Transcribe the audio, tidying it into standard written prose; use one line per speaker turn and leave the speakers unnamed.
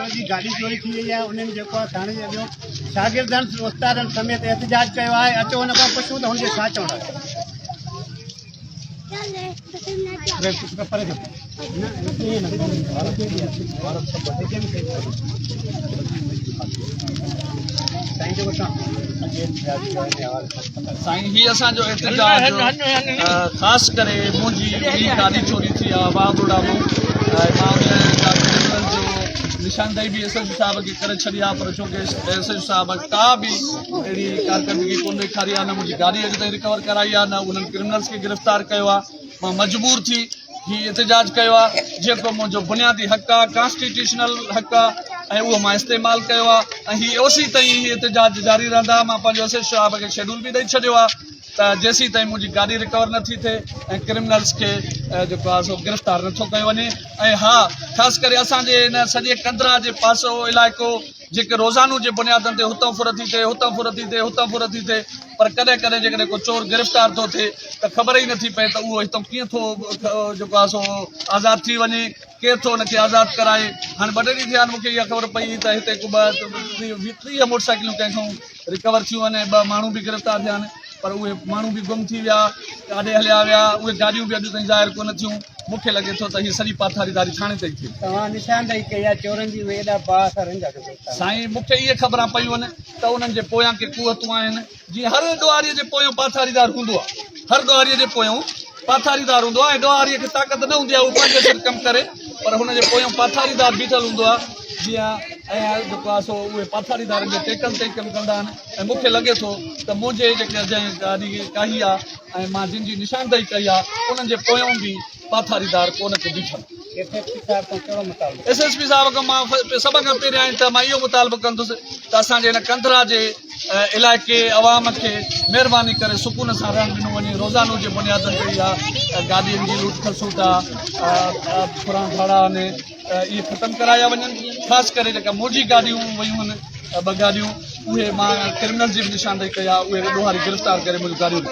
जी गाड़ी चोरी थी वही है उन्हें जो थाने जे वियो शागिर्दनि उस्तादनि समेत एहतजाज किया है अचो हुन खां पुछूं त हुनखे छा चवणो आहे
साईं ही असांजो एहतजाज ख़ासि करे मुंहिंजी गाॾी चोरी थी आहे वाहगुड़ा मां निशानदेही भी एसएसपी साहब के करे छड़ी आहे पर छोकी एसएसपी साहब का भी अहिड़ी कारकर्दगी कोन ॾेखारी आहे न मुंहिंजी गाॾी अॼु ताईं रिकवर कराई आहे न उन्हनि क्रिमिनल्स खे गिरफ़्तार कयो आहे मां मजबूर थी ही एहतजाज कयो आहे जेको मुंहिंजो बुनियादी हक़ आहे कॉन्स्टिट्यूशनल हक़ आहे ऐं उहो मां इस्तेमालु कयो आहे ऐं हीअ ओसी ताईं हीअ एहतजाज जारी रहंदा मां पंहिंजो एसएसपी साहब खे शेड्यूल बि ॾेई छॾियो आहे त जेसीं ताईं मुंहिंजी गाॾी रिकवर नथी थिए ऐं क्रिमिनल्स खे जेको आहे सो गिरफ़्तार नथो कयो वञे ऐं हा ख़ासि करे असांजे हिन सॼे कंदरा जे पासो इलाइक़ो जेके रोज़ानो जे बुनियादनि ते हुतां फुरती थिए हुतां फुरती थिए हुतां फुरती थिए पर कॾहिं कॾहिं जेकॾहिं को चोर गिरफ़्तार थो थिए त ख़बर ई नथी पए त उहो हितां कीअं थो जेको आहे सो आज़ादु थी वञे केरु थो हुनखे आज़ादु कराए हाणे ॿ टे ॾींहं थिया आहिनि मूंखे इहा ख़बर पई त हिते को 20-30 मोटरसाइकिलूं कंहिंखां रिकवर थियूं आहिनि ऐं 2 माण्हू बि गिरफ़्तार थिया आहिनि पर उहे माण्हू बि गुम थी विया काॾे हलिया विया उहे गाॾियूं बि अॼु ताईं ज़ाहिर कोन थियूं मूंखे लॻे थो त हीअ सॼी पाथारीदारी थाणे ताईं थी
तव्हां निशानदेही कई आहे चोरनि जी उहे एॾा बासरनि जा
साईं मूंखे इहे ख़बरां पयूं आहिनि त उन्हनि जे पोयां के कुवतूं आहिनि जीअं हर ॾोहारीअ जे पोयों पाथारीदार हूंदो आहे हर ॾोहारीअ जे पोयों पाथारीदार हूंदो आहे ऐं ॾोहारीअ खे ताक़त न हूंदी आहे उहो पंहिंजे सिर कमु करे पर हुन जे पोयों पाथारीदार बीठल हूंदो आहे जीअं ऐं जेको आहे सो उहे पाथारीदारनि जे टेकनि ते कमु कंदा आहिनि ऐं मूंखे लॻे थो त मुंहिंजे जेके जंहिं गाॾी काई आहे ऐं मां जिन जी निशानदेही कई आहे उन्हनि जे पोयों बि पाथारीदार कोन को बीठल एसएसपी साहब खां मां सभ खां पहिरियां त मां इहो मुतालबो कंदुसि त असांजे हिन कंदरा जे इलाइक़े अवाम खे महिरबानी करे सुकून सां रहणु ॾिनो वञे रोज़ानो जे बुनियादनि ते इहा गाॾियुनि जी लूट खसूट आहे फुरा भाड़ा आहिनि इहे ख़तमु कराया वञनि ख़ासि करे जेका मुंहिंजी गाॾियूं वयूं आहिनि 2 गाॾियूं उहे मां क्रिमिनल जी बि निशानदेही कई आहे उहे ॾोहारी गिरफ़्तार करे मुंहिंजूं गाॾियूं